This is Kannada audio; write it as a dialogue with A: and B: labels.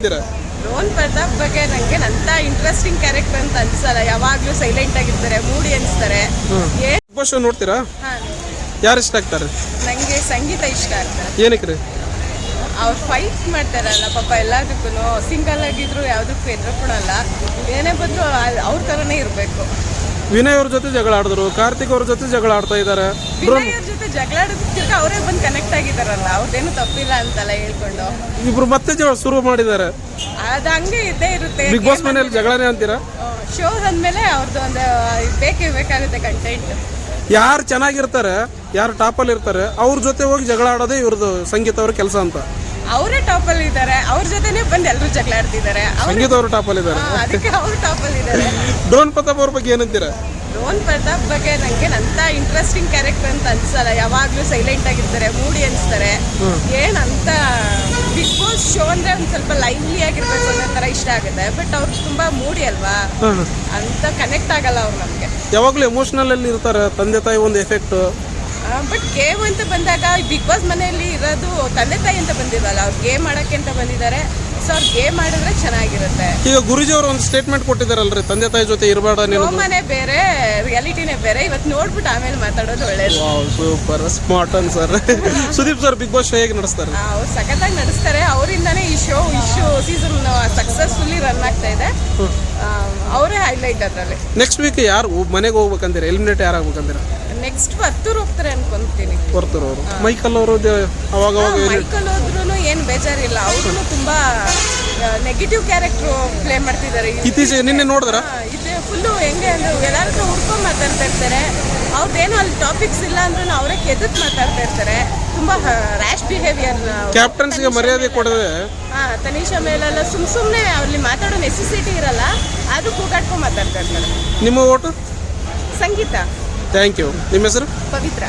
A: ರೋಹನ್ ಪ್ರತಾಪ್ ಬಗ್ಗೆ ನಂಗೆ ಅಂತ ಇಂಟ್ರೆಸ್ಟಿಂಗ್ ಕ್ಯಾರೆಕ್ಟರ್ ಅಂತ ಅನ್ಸಲ್ಲ. ಯಾವಾಗ್ಲೂ ಸೈಲೆಂಟ್ ಆಗಿರ್ತಾರೆ, ಮೂಡಿ ಅನ್ಸ್ತಾರೆ.
B: ಶೋ ನೋಡ್ತೀರಾ? ಯಾರು ಇಷ್ಟ ಆಗ್ತಾರೆ?
A: ನಂಗೆ ಸಂಗೀತ ಇಷ್ಟ ಆಗ್ತಾರೆ.
B: ಏನಕ್ಕೆ?
A: ಅವ್ರು ಫೈಟ್ ಮಾಡ್ತಾರಲ್ಲ ಪಾಪ, ಎಲ್ಲದಕ್ಕೂ ಸಿಂಗಲ್ ಆಗಿದ್ರು ಯಾವ್ದಕ್ಕೂ ಎದುರುಕೊಳಲ್ಲ. ಏನೇ ಬಂದ್ರು ಅವ್ರ ತರನೇ ಇರ್ಬೇಕು.
B: ವಿನಯ್ ಅವ್ರ ಜೊತೆ ಜಗಳ ಆಡಿದ್ರು, ಕಾರ್ತಿಕ್ ಅವ್ರ ಜೊತೆ ಜಗಳ ಆಡ್ತಾ ಇದ್ದಾರೆ.
A: ವಿನಯ್ ಅವ್ರ ಜೊತೆ ಜಗಳ ಆಡೋದಕ್ಕೆ ಅವರೇ ಬಂದು ಕನೆಕ್ಟ್ ಆಗಿದಾರಲ್ಲ, ಅವ್ರದ್ದೇನು ತಪ್ಪಿಲ್ಲ ಅಂತಲ್ಲ ಹೇಳ್ಕೊಂಡು.
B: ಇಬ್ರು ಮತ್ತೆ ಶುರು ಮಾಡಿದ್ದಾರೆ.
A: ಅದು ಹಂಗೆ ಇದ್ದೇ ಇರುತ್ತೆ.
B: ಬಿಗ್ ಬಾಸ್ ಮನೆಯಲ್ಲಿ ಜಗಳನೇ ಅಂತೀರಾ?
A: ಶೋ ಅಂದ್ಮೇಲೆ ಅವ್ರದ್ದು ಒಂದು ಬೇಕಾಗುತ್ತೆ ಕಂಟೆಂಟ್.
B: ಯಾರು ಚೆನ್ನಾಗಿರ್ತಾರೆ, ಯಾರು ಟಾಪಲ್ಲಿ ಇರ್ತಾರೆ ಅವ್ರ ಜೊತೆ ಹೋಗಿ ಜಗಳ ಆಡೋದೇ ಇವ್ರದ್ದು ಸಂಗೀತ ಅವ್ರ ಕೆಲಸ ಅಂತ.
A: ಅವರೇ ಟಾಪಲ್ಲಿ ಇದ್ದಾರೆ, ಅವ್ರ ಜೊತೆನೆ ಬಂದು ಎಲ್ಲರೂ ಜಗಳ ಆಡ್ತಿದ್ದಾರೆ.
B: ಸಂಗೀತ ಅವರು ಟಾಪಲ್ಲಿ ಇದ್ದಾರೆ,
A: ಅದಕ್ಕೆ ಅವ್ರು ಟಾಪಲ್ಲಿ ಇದ್ದಾರೆ.
B: ರೋಹನ್ ಪ್ರತಾಪ್ ಅವ್ರ ಬಗ್ಗೆ ಏನಂತೀರಾ?
A: ರೋಹನ್ ಪ್ರತಾಪ್ ಬಗ್ಗೆ ನಂಗೆ ಅಂತ ಇಂಟ್ರೆಸ್ಟಿಂಗ್ ಕ್ಯಾರೆಕ್ಟರ್ ಅಂತ ಅನ್ಸಲ್ಲ. ಯಾವಾಗ್ಲೂ ಸೈಲೆಂಟ್ ಆಗಿರ್ತಾರೆ, ಮೂಡಿ ಅನ್ಸ್ತಾರೆ. ಏನಂತ ಬಿಗ್ ಬಾಸ್ ಶೋ ಅಂದ್ರೆ ಒಂದ್ ಸ್ವಲ್ಪ ಲೈವ್ಲಿ ಆಗಿರ್ಬೇಕು ಅನ್ನೋ ತರ ಇಷ್ಟ ಆಗುತ್ತೆ. ಬಟ್ ಅವ್ರು ತುಂಬಾ ಮೂಡಿ ಅಲ್ವಾ, ಅಂತ ಕನೆಕ್ಟ್ ಆಗಲ್ಲ ಅವ್ರು ನಮ್ಗೆ.
B: ಯಾವಾಗ್ಲೂ ಎಮೋಷನಲ್ ಅಲ್ಲಿ ಇರ್ತಾರೆ, ತಂದೆ ತಾಯಿ ಒಂದು ಎಫೆಕ್ಟ್.
A: ಬಟ್ ಗೇಮ್ ಅಂತ ಬಂದಾಗ ಬಿಗ್ ಬಾಸ್ ಮನೆಯಲ್ಲಿ ಇರೋದು ತಂದೆ ತಾಯಿ ಅಂತ ಬಂದಿರಲ್ಲ, ಅವ್ರು ಗೇಮ್ ಆಡಕ್ಕೆ ಅಂತ ಬಂದಿದ್ದಾರೆ. ಸೊ ಅವ್ರು ಗೇಮ್ ಮಾಡಿದ್ರೆ ಚೆನ್ನಾಗಿರುತ್ತೆ.
B: ಈಗ ಗುರುಜಿ ಅವರು ಒಂದು ಸ್ಟೇಟ್ಮೆಂಟ್ ಕೊಟ್ಟಿದ್ದಾರಲ್ರಿ, ತಂದೆ ತಾಯಿ ಜೊತೆ ಇರಬೇಡ ನೀನು.
A: ಮನೆ ಬೇರೆ, ರಿಯಾಲಿಟಿನೇ ಬೇರೆ. ಇವತ್ತು ನೋಡ್ಬಿಟ್ಟು ಆಮೇಲೆ ಮಾತಾಡೋದು ಒಳ್ಳೇದು.
B: Super smart sir. Sudeep sir big boss show ಹೇಗೆ ನಡೆಸ್ತಾರೆ?
A: ಅವ್ರು ಸಖತ್ತಾಗಿ ನಡೆಸ್ತಾರೆ. ಅವರಿಂದಾನೇ ಈ ಸೀಸನ್ ಸಕ್ಸಸ್ಫುಲ್ಲಿ ರನ್ ಆಗ್ತಾ ಇದೆ. ಅವರೇ ಹೈಲೈಟ್ ಅದರಲ್ಲಿ.
B: ನೆಕ್ಸ್ಟ್ ವೀಕ್ ಯಾರು ಮನೆಗೆ ಹೋಗ್ಬೇಕಂತೀರ? ಎಲಿಮಿನೇಟ್ ಯಾರು ಆಗ್ಬೇಕಂತೀರ?
A: ನೆಕ್ಸ್ಟ್ ವರ್ತೂರು ಹೋಗ್ತಾರೆ ಅನ್ಕೊಂತೀನಿ.
B: ವರ್ತೂರು ಅವರು, ಮೈಕಲ್ ಅವರು ಅವಾಗ
A: ಮೈಕಲ್ ಹೋದ್ರು ಏನು ಬೇಜಾರಿಲ್ಲ. ಅವರು ತುಂಬಾ ನೆಗೆಟಿವ್ ಕ್ಯಾರೆಕ್ಟರ್ ಪ್ಲೇ ಮಾಡ್ತಿದ್ದಾರೆ.
B: ಇತ್ತೀಚೆಗೆ ನಿನ್ನೆ ನೋಡಿದ್ರ?
A: ಇದು ಫುಲ್ಲು ಹೆಂಗೆ ಅಂದ್ರೆ ಎಲ್ಲಾದ್ರೂ ಹುಡ್ಕೊಂಡು ಮಾತಾಡ್ತಾ ಇರ್ತಾರೆ. ಅವ್ರದ್ದೇನು ಅಲ್ಲಿ ಟಾಪಿಕ್ಸ್ ಇಲ್ಲ ಅಂದ್ರೂ ಅವರೇ ಕೆದಕ್ ಮಾತಾಡ್ತಾ ಇರ್ತಾರೆ. ತುಂಬಾ ರ್ಯಾಶ್ ಬಿಹೇವಿಯರ್.
B: ಕ್ಯಾಪ್ಟನ್ಸ್ಗೆ ಮರ್ಯಾದೆ ಕೊಡದೆ
A: ತನಿಷಾ ಮೇಲೆಲ್ಲ ಸುಮ್ಮನೆ ಅಲ್ಲಿ ಮಾತಾಡೋ ನೆಸೆಸಿಟಿ ಇರಲ್ಲ, ಅದು ಕೂಗಾಡ್ಕೊಂಡು ಮಾತಾಡ್ತಾ ಇರ್ತಾರೆ.
B: ನಿಮ್ಮ ಓಟು?
A: ಸಂಗೀತ.
B: Thank you. ನಿಮ್ಮ ಹೆಸರು?
A: ಪವಿತ್ರ.